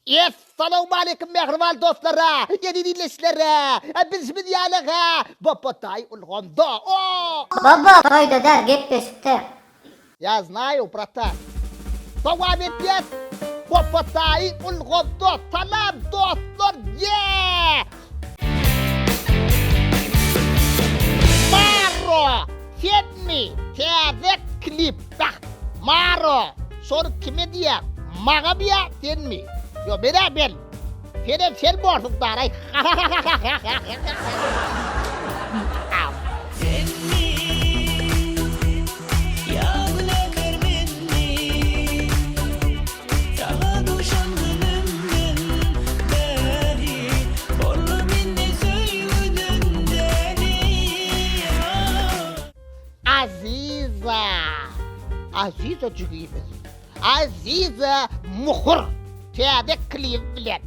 Assalamu alaikum mehriban dostlara, yeni dinleyicilere. Biz bir diyaloğa Bapatay ulganda. Baba, toyda der gep beşikte. Я знаю, братан. Devam edeceğiz. Bapatay ulganda. Salam dostlar. Maro, sen mi? Taze klip. Maro, sonra kime diye? Mağa bir ya, sen mi? Yo ben. Sen borsuk daray. Aziza cügüyümüz. Aziza muhur. Tiyade klip bilen.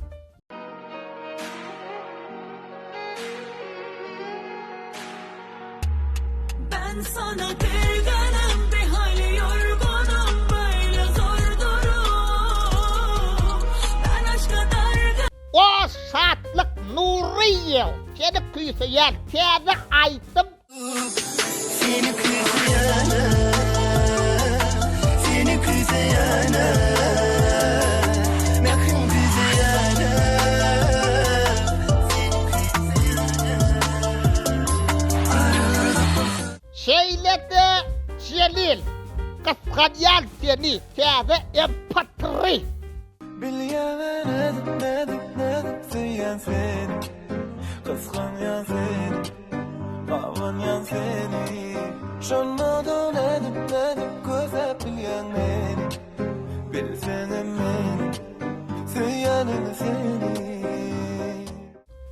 Ben sana kırgınım, bir hali yorgunum, böyle zor durum. Ben aşka dargın. O saatlik Nuriye. Seni kuysayan, tiyade aytım. Seni kırgınım, seni kırgınım. Şeyledi Celil. Kıskanyan seni. Tiyade empatri. Bilyemedim süyen seni, kıskanyan seni, kavanyan seni. Şanmadan edim gözep bilyen beni, bilsenim beni, süyenim seni.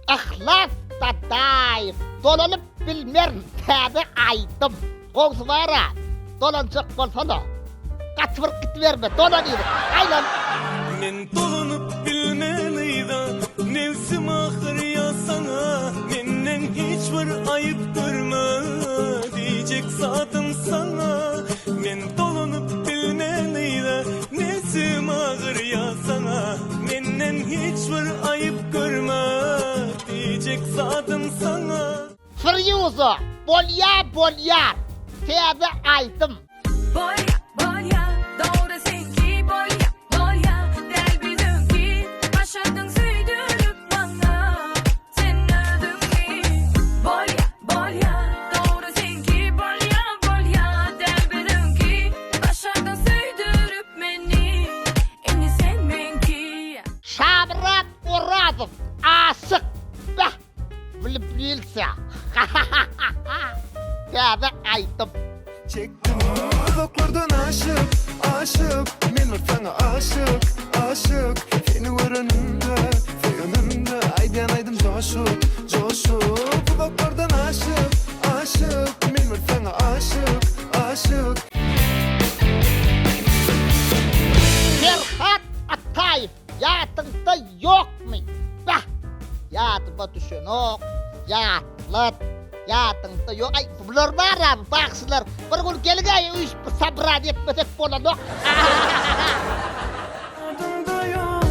Ahlas Tadayım. Dolanıp bilmer tiyade aytım. Qoğuz vara. Dolanacak bolsana. Kaçvır gitverme. Dolanıydı. Aylan. Men dolanıp bilmeliydim, nefsim ahır ya sana. Menden hiç bir ayıp görme, diyecek zatım sana. Men dolanıp bilmeliydim, nefsim ahır ya sana. Menden hiç bir ayıp görme, diyecek zatım sana. Firyuzu. Bolyar. Tiyade aytım. Bolya, doğru senki bolya. Del bildim ki, başardın süydürüp bana. Sen öldün ki. Bolya, doğru senki bolya. Del bildim ki, başardın süydürüp beni. Eni sen ben ki. Şabrat Urazov. Aşık. Bah. Влюбился. Tiyade aytım. Çektim uzaklardan aşık Men var sana aşık Seni var önümde Aydan coşup Uzaklardan aşık Men var sana aşık Ferhat Atayev. Yatında yok mu? Bah. Yatıma düşünok. Yatında yok. Ay bunlar var abi. Baksınlar. Bir gün gelgay üç sabran etmesek bolanok. Ardımda yok mu,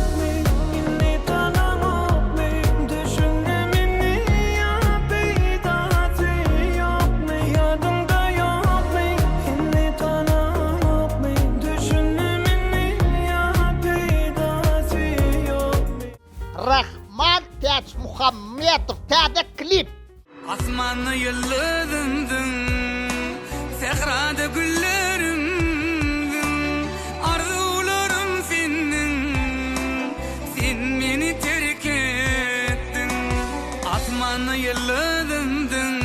inni tanımam mı? Düşündüğümünü ya peydası yok mu? Ardımda yok mu, inni tanımam mı? Düşündüğümünü ya peydası yok mu? Rahman Taç Muhammedov. Tiyade klip. Asmanı yıldızımdın, sehrada güllerimdin. Arzularım senin, sen beni terk ettin. Asmanı yıldızımdın,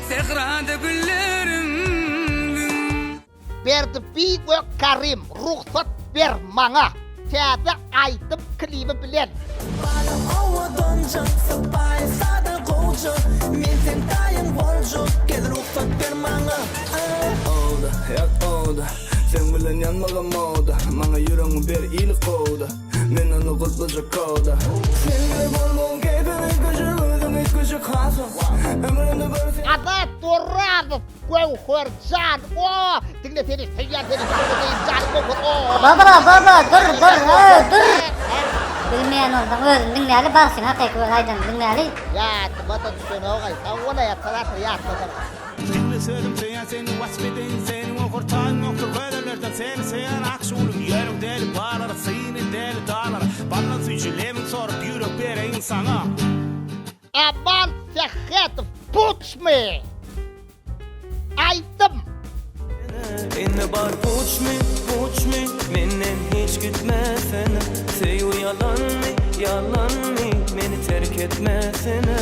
sehrada güllerimdin. Berdi bir ve Karim. Ruhsat ver bana. Tiyade aytım klibi bilen. Havadan cansı baysa kolcu Men sen dayın bolcu Gel ruhsat ver bana Oldu, yak oldu. Sen bilen yanmağım oldu. Bana yüreğimi bir iyilik oldu. Men onu kutluca kaldı. Seninle bolmağım keyfini küçük, hiç küçük kalsın. Ömrümde böyle sen... Ada Turazov. Gevhercan. Dinle seni. Seyyar seni. Can kokun. Baba, dur. sen oradan özün dinleyeli basın hakiki aydan dinleyeli. Ya tıbata düşen oğay. Savuna yatsalar yatsalar. Dinle söyledim sen seni vasfedin seni okur tağın okur ködelerden seni sen akşulum yerim deli bağlar seni deli dağlar bana tücülemin sorup yürüp bere insana Aman sehet puç me. Aydım. Inne bar puç mi menden hiç gitmesene Seyu yalan mi beni terk etmesene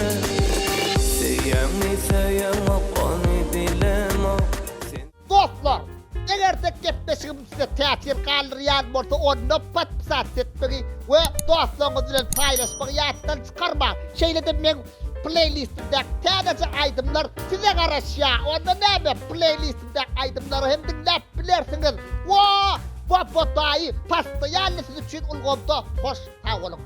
Seyem hakkını bilemem Dostlar, eğer de gepleşim size tesir kaldırıyan bolsa onu patpısat etmeyi ve dostlarınız ile paylaşmayı yattan çıkarma. Şeyle de men playlistimde tədəcə aydımlar size karışya. Onda ne be playlistimde aydımları hem dinlep bilersiniz. Bu potayı pastayanlı siz için ulgomda hoş sağ olun.